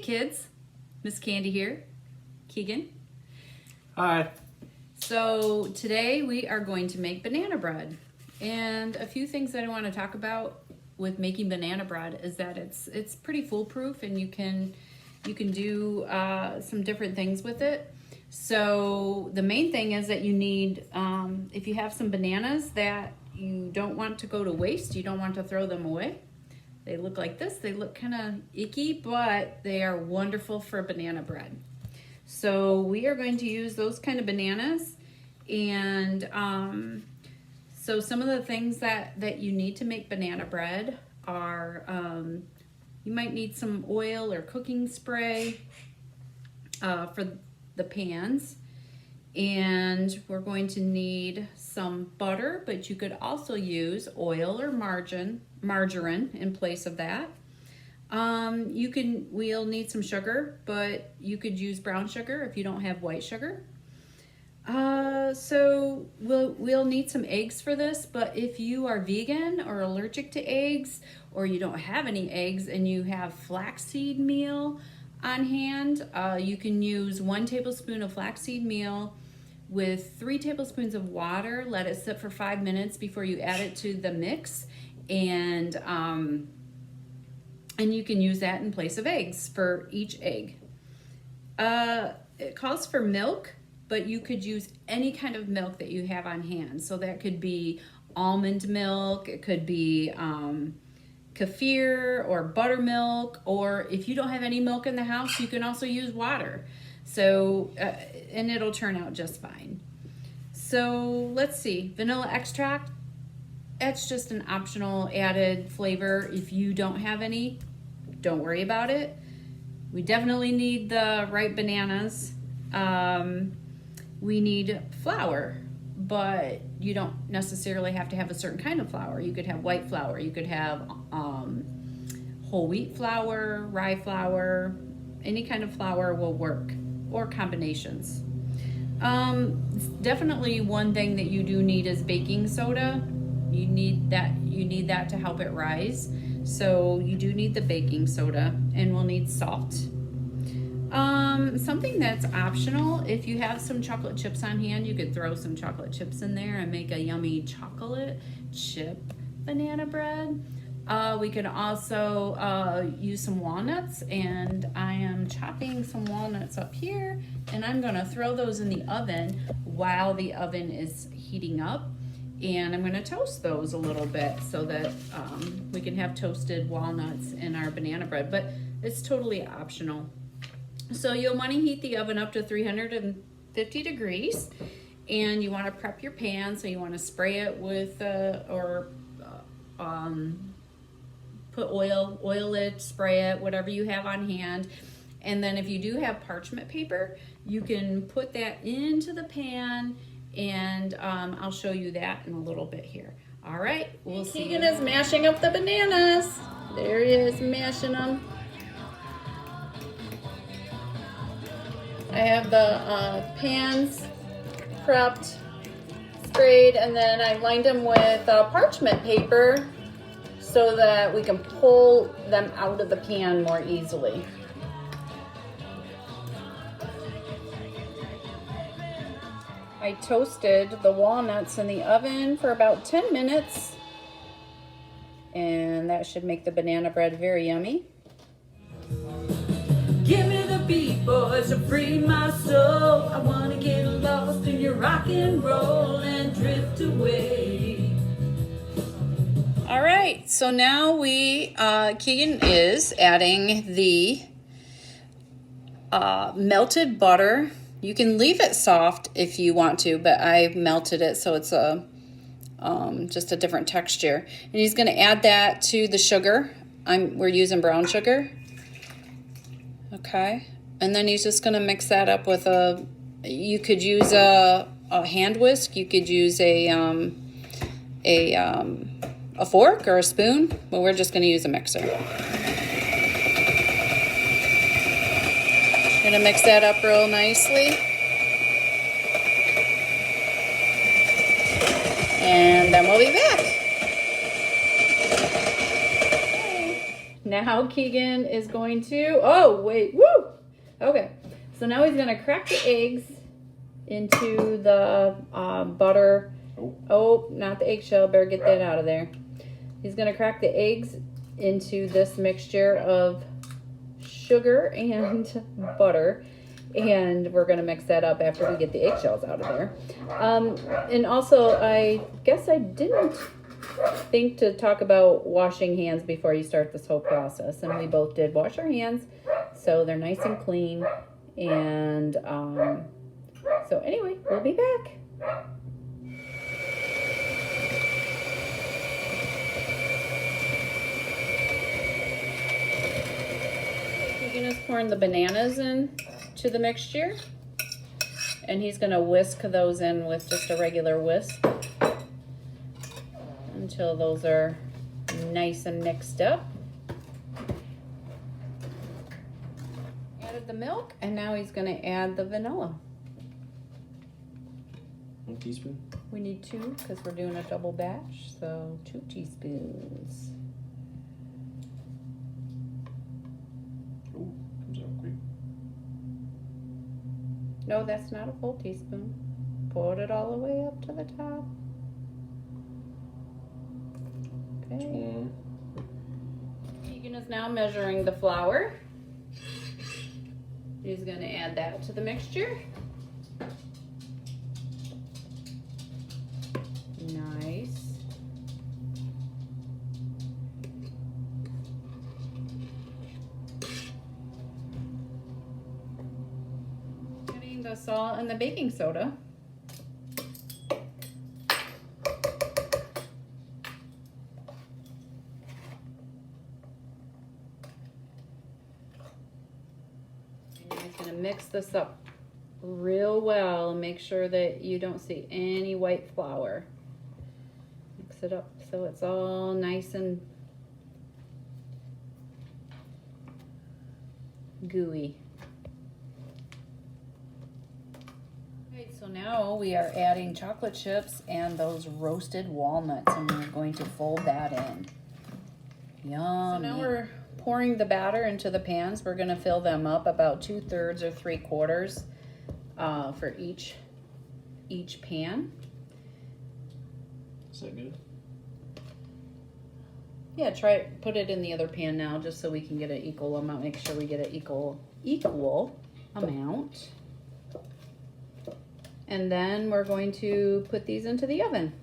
kids, Miss Candy here, Keegan. Hi. So today we are going to make banana bread, and a few things that I want to talk about with making banana bread is that it's pretty foolproof, and you can do some different things with it. So the main thing is that you need, if you have some bananas that you don't want to go to waste, you don't want to throw them away. They look like this. They look kind of icky, but they are wonderful for banana bread. So we are going to use those kind of bananas. And so some of the things that you need to make banana bread are, you might need some oil or cooking spray for the pans. And we're going to need some butter, but you could also use oil or margarine in place of that. We'll need some sugar, but you could use brown sugar if you don't have white sugar. So we'll need some eggs for this, but if you are vegan or allergic to eggs, or you don't have any eggs and you have flaxseed meal on hand, you can use 1 tablespoon of flaxseed meal with 3 tablespoons of water. Let it sit for 5 minutes before you add it to the mix, and you can use that in place of eggs for each egg. It calls for milk, but you could use any kind of milk that you have on hand. So that could be almond milk, it could be kefir or buttermilk, or if you don't have any milk in the house, you can also use water. So, and it'll turn out just fine. So let's see, vanilla extract, it's just an optional added flavor. If you don't have any, don't worry about it. We definitely need the ripe bananas. We need flour, but you don't necessarily have to have a certain kind of flour. You could have white flour, you could have whole wheat flour, rye flour, any kind of flour will work, or combinations. Definitely one thing that you do need is baking soda. You need that to help it rise. So you do need the baking soda, and we'll need salt. Something that's optional, if you have some chocolate chips on hand, you could throw some chocolate chips in there and make a yummy chocolate chip banana bread. We could also use some walnuts, and I am chopping some walnuts up here, and I'm gonna throw those in the oven while the oven is heating up. And I'm gonna toast those a little bit so that we can have toasted walnuts in our banana bread, but it's totally optional. So you'll want to heat the oven up to 350 degrees, and you want to prep your pan. So you want to spray it with put oil it, spray it, whatever you have on hand. And then if you do have parchment paper, you can put that into the pan, and I'll show you that in a little bit here. All right, we'll see. Keegan is mashing up the bananas. There he is, mashing them. I have the pans prepped, sprayed, and then I lined them with parchment paper so that we can pull them out of the pan more easily. I toasted the walnuts in the oven for about 10 minutes, and that should make the banana bread very yummy. Give me the beat, boys, to free my soul. I wanna get lost in your rock and roll and drift away. All right, so now Keegan is adding the melted butter. You can leave it soft if you want to, but I've melted it so it's just a different texture. And he's gonna add that to the sugar. We're using brown sugar. Okay, and then he's just gonna mix that up with you could use a hand whisk, you could use a fork or a spoon, but we're just gonna use a mixer. Gonna mix that up real nicely. And then we'll be back. now Keegan is going to, oh, wait, woo! Okay, so now he's gonna crack the eggs into the butter. Oh, not the eggshell, better get that out of there. He's gonna crack the eggs into this mixture of sugar and butter. And we're gonna mix that up after we get the eggshells out of there. And also, I guess I didn't think to talk about washing hands before you start this whole process. And we both did wash our hands, so they're nice and clean. And so anyway, we'll be back. Keegan is pouring the bananas in to the mixture, and he's going to whisk those in with just a regular whisk until those are nice and mixed up. Added the milk, and now he's going to add the vanilla. 1 teaspoon. We need 2 because we're doing a double batch, so 2 teaspoons. Oh, comes out quick. No, that's not a full teaspoon. Put it all the way up to the top. Okay. Keegan is now measuring the flour. He's going to add that to the mixture. Nice. Adding the salt and the baking soda. And you're just going to mix this up real well and make sure that you don't see any white flour. Mix it up so it's all nice and gooey. Okay, so now we are adding chocolate chips and those roasted walnuts, and we're going to fold that in. Yum. So now we're pouring the batter into the pans. We're going to fill them up about 2/3 or 3/4 for each pan. Is that good? Yeah, put it in the other pan now just so we can get an equal amount. Make sure we get an equal amount. And then we're going to put these into the oven.